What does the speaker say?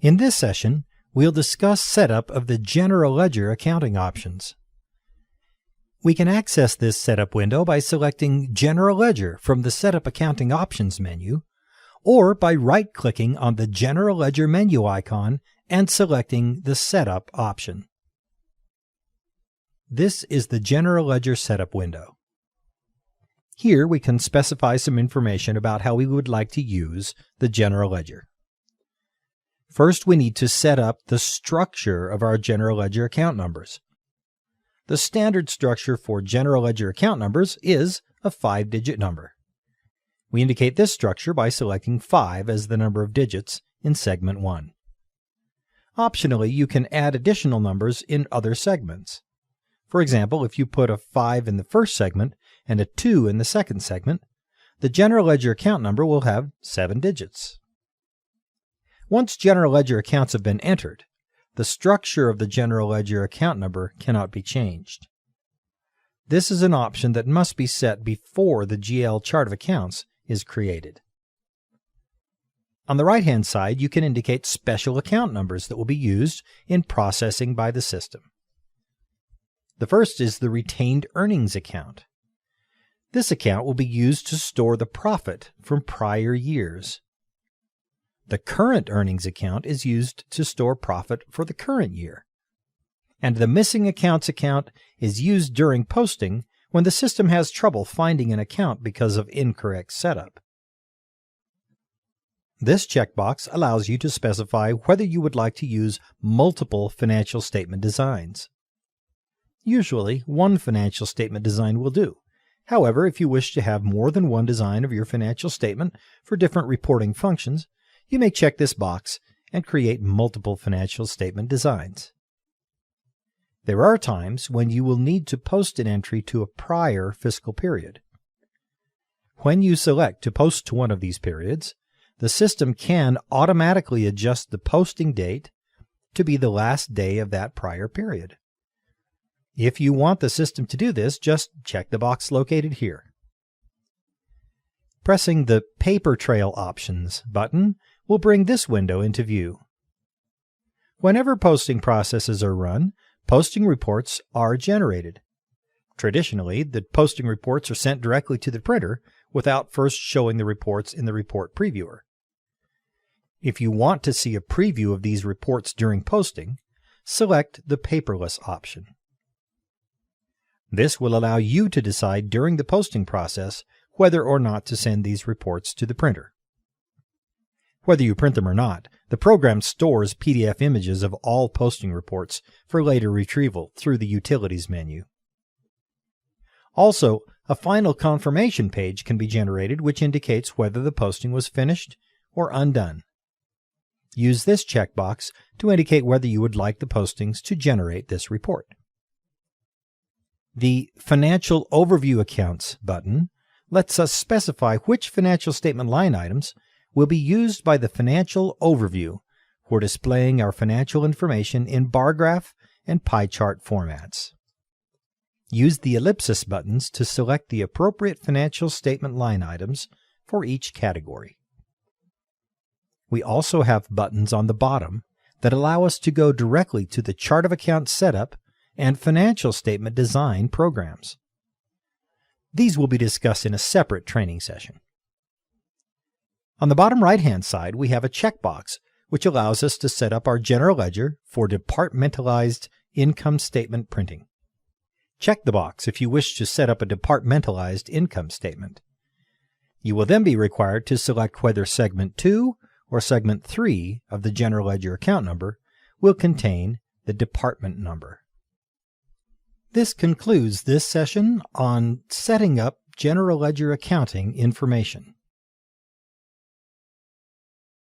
In this session, we'll discuss setup of the General Ledger accounting options. We can access this setup window by selecting General Ledger from the Setup Accounting Options menu, or by right-clicking on the General Ledger menu icon and selecting the Setup option. This is the General Ledger setup window. Here we can specify some information about how we would like to use the General Ledger. First, we need to set up the structure of our General Ledger account numbers. The standard structure for General Ledger account numbers is a 5-digit number. We indicate this structure by selecting 5 as the number of digits in segment 1. Optionally, you can add additional numbers in other segments. For example, if you put a 5 in the first segment and a 2 in the second segment, the General Ledger account number will have 7 digits. Once General Ledger accounts have been entered, the structure of the General Ledger account number cannot be changed. This is an option that must be set before the GL chart of accounts is created. On the right-hand side, you can indicate special account numbers that will be used in processing by the system. The first is the retained earnings account. This account will be used to store the profit from prior years. The current earnings account is used to store profit for the current year. And the missing accounts account is used during posting when the system has trouble finding an account because of incorrect setup. This checkbox allows you to specify whether you would like to use multiple financial statement designs. Usually, one financial statement design will do. However, if you wish to have more than one design of your financial statement for different reporting functions, you may check this box and create multiple financial statement designs. There are times when you will need to post an entry to a prior fiscal period. When you select to post to one of these periods, the system can automatically adjust the posting date to be the last day of that prior period. If you want the system to do this, just check the box located here. Pressing the Paper Trail Options button will bring this window into view. Whenever posting processes are run, posting reports are generated. Traditionally, the posting reports are sent directly to the printer without first showing the reports in the report previewer. If you want to see a preview of these reports during posting, select the Paperless option. This will allow you to decide during the posting process whether or not to send these reports to the printer. Whether you print them or not, the program stores PDF images of all posting reports for later retrieval through the Utilities menu. Also, a final confirmation page can be generated which indicates whether the posting was finished or undone. Use this checkbox to indicate whether you would like the postings to generate this report. The Financial Overview Accounts button lets us specify which financial statement line items will be used by the Financial Overview for displaying our financial information in bar graph and pie chart formats. Use the ellipsis buttons to select the appropriate financial statement line items for each category. We also have buttons on the bottom that allow us to go directly to the Chart of Accounts Setup and Financial Statement Design programs. These will be discussed in a separate training session. On the bottom right-hand side, we have a checkbox which allows us to set up our General Ledger for departmentalized income statement printing. Check the box if you wish to set up a departmentalized income statement. You will then be required to select whether Segment 2 or Segment 3 of the General Ledger account number will contain the department number. This concludes this session on setting up General Ledger accounting information.